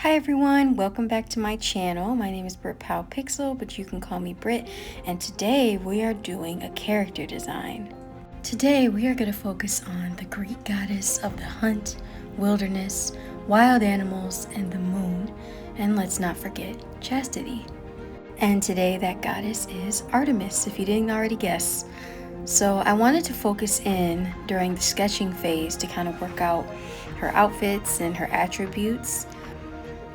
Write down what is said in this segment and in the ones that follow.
Hi everyone, welcome back to my channel. My name is Britt Powell Pixel, but you can call me Britt, and today we are doing a character design. Today we are going to focus on the Greek goddess of the hunt, wilderness, wild animals, and the moon, and let's not forget chastity. And today that goddess is Artemis, if you didn't already guess. So I wanted to focus in during the sketching phase to kind of work out her outfits and her attributes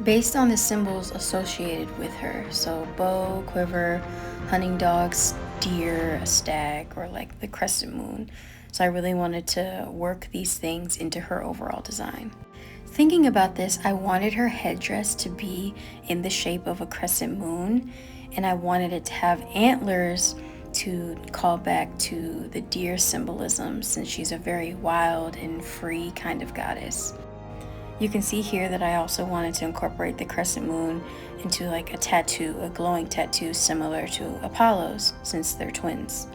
based on the symbols associated with her. So bow, quiver, hunting dogs, deer, a stag, or like the crescent moon. So I really wanted to work these things into her overall design. Thinking about this, I wanted her headdress to be in the shape of a crescent moon, and I wanted it to have antlers to call back to the deer symbolism, since she's a very wild and free kind of goddess. You can see here that I also wanted to incorporate the crescent moon into like a tattoo, a glowing tattoo similar to Apollo's, since they're twins.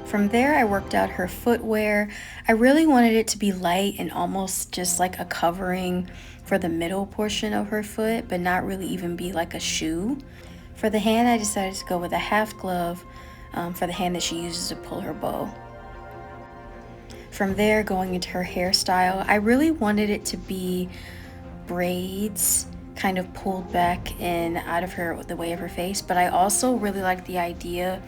From there, I worked out her footwear. I really wanted it to be light and almost just like a covering for the middle portion of her foot, but not really even be like a shoe. For the hand, I decided to go with a half glove for the hand that she uses to pull her bow. From there, going into her hairstyle, I really wanted it to be braids kind of pulled back in out of the way of her face, but I also really liked the idea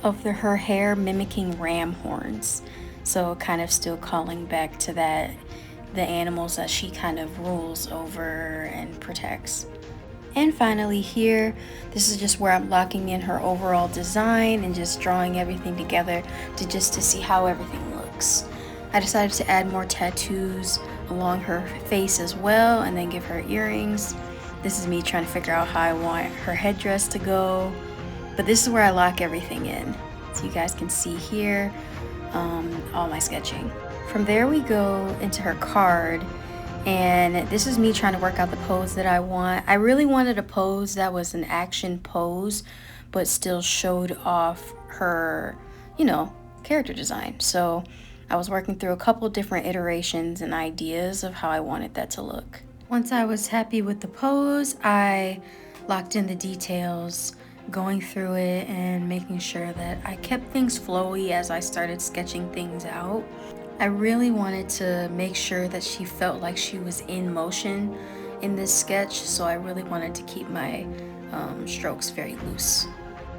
of her hair mimicking ram horns. So kind of still calling back to that, the animals that she kind of rules over and protects. And finally here, this is just where I'm locking in her overall design and just drawing everything together to see how everything looks. I decided to add more tattoos along her face as well, and then give her earrings. This is me trying to figure out how I want her headdress to go, but this is where I lock everything in. So you guys can see here all my sketching. From there we go into her card. And this is me trying to work out the pose that I want. I really wanted a pose that was an action pose, but still showed off her, character design. So I was working through a couple different iterations and ideas of how I wanted that to look. Once I was happy with the pose, I locked in the details, going through it and making sure that I kept things flowy as I started sketching things out. I really wanted to make sure that she felt like she was in motion in this sketch, so I really wanted to keep my strokes very loose.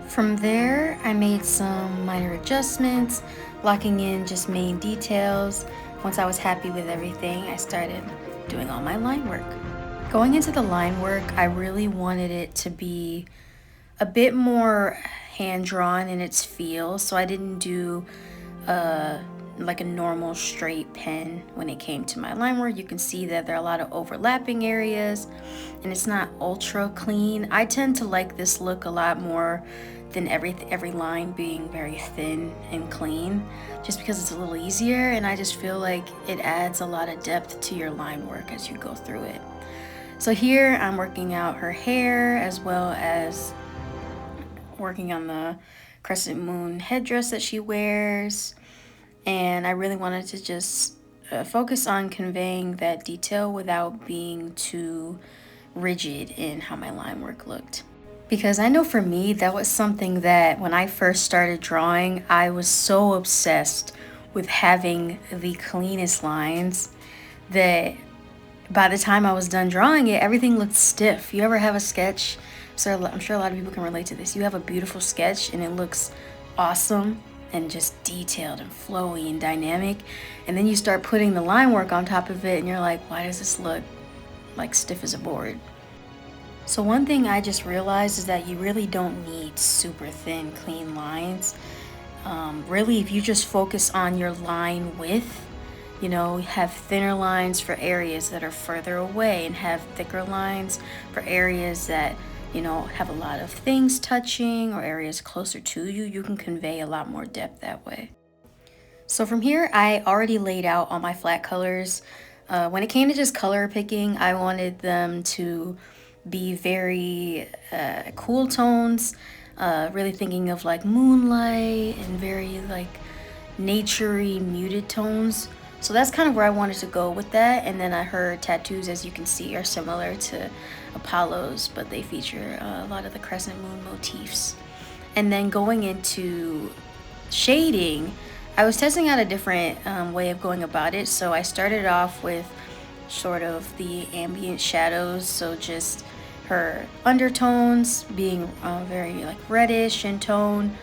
From there, I made some minor adjustments, locking in just main details. Once I was happy with everything, I started doing all my line work. Going into the line work, I really wanted it to be a bit more hand-drawn in its feel, so I didn't do like a normal straight pen when it came to my line work. You can see that there are a lot of overlapping areas and it's not ultra clean. I tend to like this look a lot more than every line being very thin and clean, just because it's a little easier, and I just feel like it adds a lot of depth to your line work as you go through it. So here I'm working out her hair as well as working on the crescent moon headdress that she wears. And I really wanted to just focus on conveying that detail without being too rigid in how my line work looked. Because I know for me, that was something that when I first started drawing, I was so obsessed with having the cleanest lines that by the time I was done drawing it, everything looked stiff. You ever have a sketch? So I'm sure a lot of people can relate to this. You have a beautiful sketch and it looks awesome and just detailed and flowy and dynamic, and then you start putting the line work on top of it and you're like, why does this look like stiff as a board? So one thing I just realized is that you really don't need super thin, clean lines. Really, if you just focus on your line width, have thinner lines for areas that are further away and have thicker lines for areas that have a lot of things touching or areas closer to you, you can convey a lot more depth that way. So from here, I already laid out all my flat colors. When it came to just color picking, I wanted them to be very cool tones, really thinking of like moonlight and very like naturey muted tones, So that's kind of where I wanted to go with that. And then her tattoos, as you can see, are similar to Apollo's, but they feature a lot of the crescent moon motifs. And then going into shading, I was testing out a different way of going about it. So I started off with sort of the ambient shadows, so just her undertones being very like reddish in tone,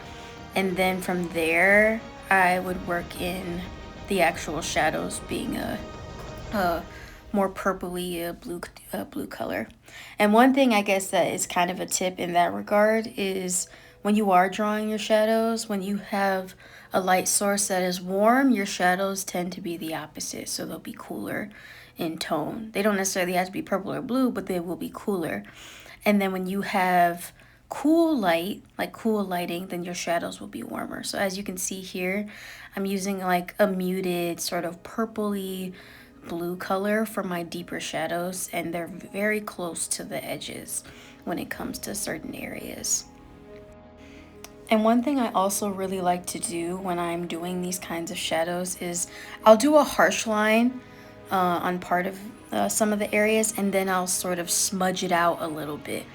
and then from there I would work in the actual shadows being a more purpley blue color. And one thing I guess that is kind of a tip in that regard is when you are drawing your shadows, when you have a light source that is warm, your shadows tend to be the opposite, so they'll be cooler in tone. They don't necessarily have to be purple or blue, but they will be cooler. And then when you have cool light, like cool lighting, then your shadows will be warmer. So as you can see here, I'm using like a muted sort of purpley blue color for my deeper shadows, and they're very close to the edges when it comes to certain areas. And one thing I also really like to do when I'm doing these kinds of shadows is I'll do a harsh line on part of some of the areas, and then I'll sort of smudge it out a little bit.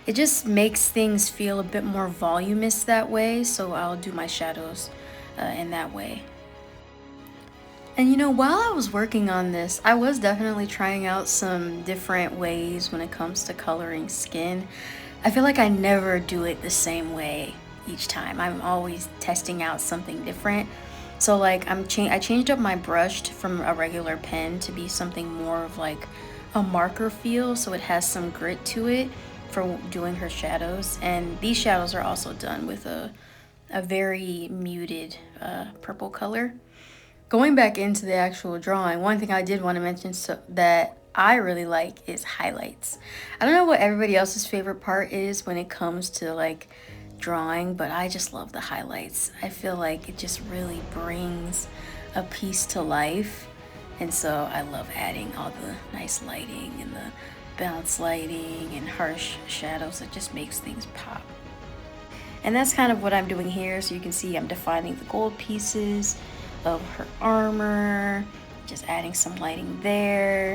It just makes things feel a bit more voluminous that way, so I'll do my shadows in that way. And you know, while I was working on this, I was definitely trying out some different ways when it comes to coloring skin. I feel like I never do it the same way each time. I'm always testing out something different. So like I changed up my brush from a regular pen to be something more of like a marker feel, so it has some grit to it for doing her shadows. And these shadows are also done with a very muted purple color. Going back into the actual drawing, one thing I did want to mention that I really like is highlights. I don't know what everybody else's favorite part is when it comes to like drawing, but I just love the highlights. I feel like it just really brings a piece to life. And so I love adding all the nice lighting and the bounce lighting and harsh shadows. It just makes things pop. And that's kind of what I'm doing here. So you can see I'm defining the gold pieces of her armor, just adding some lighting there,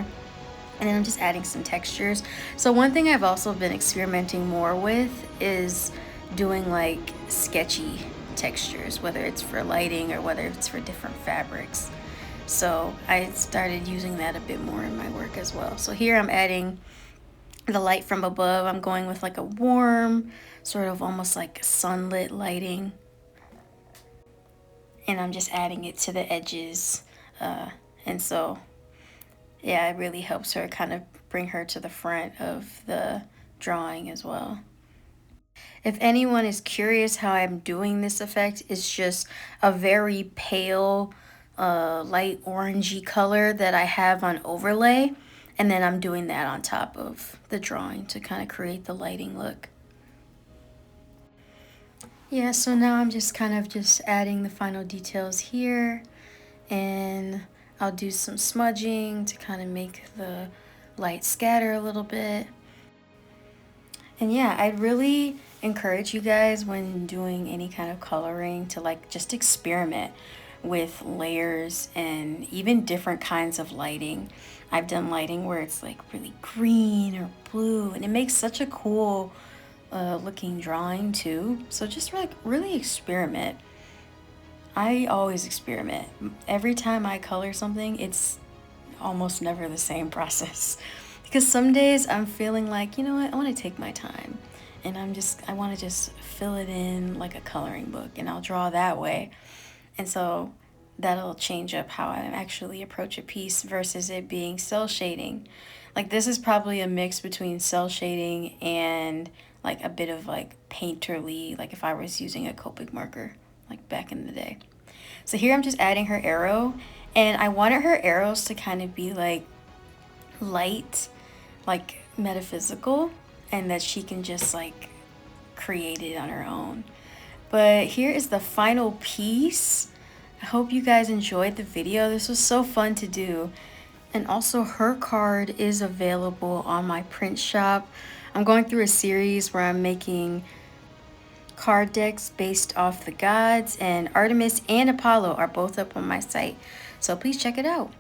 and then I'm just adding some textures. So one thing I've also been experimenting more with is doing like sketchy textures, whether it's for lighting or whether it's for different fabrics. So I started using that a bit more in my work as well. So here I'm adding the light from above. I'm going with like a warm, sort of almost like sunlit lighting, and I'm just adding it to the edges. And so, yeah, it really helps her kind of bring her to the front of the drawing as well. If anyone is curious how I'm doing this effect, it's just a very pale, light orangey color that I have on overlay. And then I'm doing that on top of the drawing to kind of create the lighting look. Yeah, so now I'm just kind of just adding the final details here, and I'll do some smudging to kind of make the light scatter a little bit. And yeah, I'd really encourage you guys when doing any kind of coloring to like just experiment with layers and even different kinds of lighting. I've done lighting where it's like really green or blue, and it makes such a cool looking drawing too. So just like really experiment. I always experiment. Every time I color something, it's almost never the same process. Because some days I'm feeling like, you know what, I want to take my time. And I want to just fill it in like a coloring book, and I'll draw that way. And so that'll change up how I actually approach a piece versus it being cell shading. Like this is probably a mix between cell shading and like a bit of like painterly, like if I was using a Copic marker like back in the day. So here I'm just adding her arrow, and I wanted her arrows to kind of be like light, like metaphysical, and that she can just like create it on her own. But here is the final piece. I hope you guys enjoyed the video. This was so fun to do. And also her card is available on my print shop. I'm going through a series where I'm making card decks based off the gods, and Artemis and Apollo are both up on my site. So please check it out.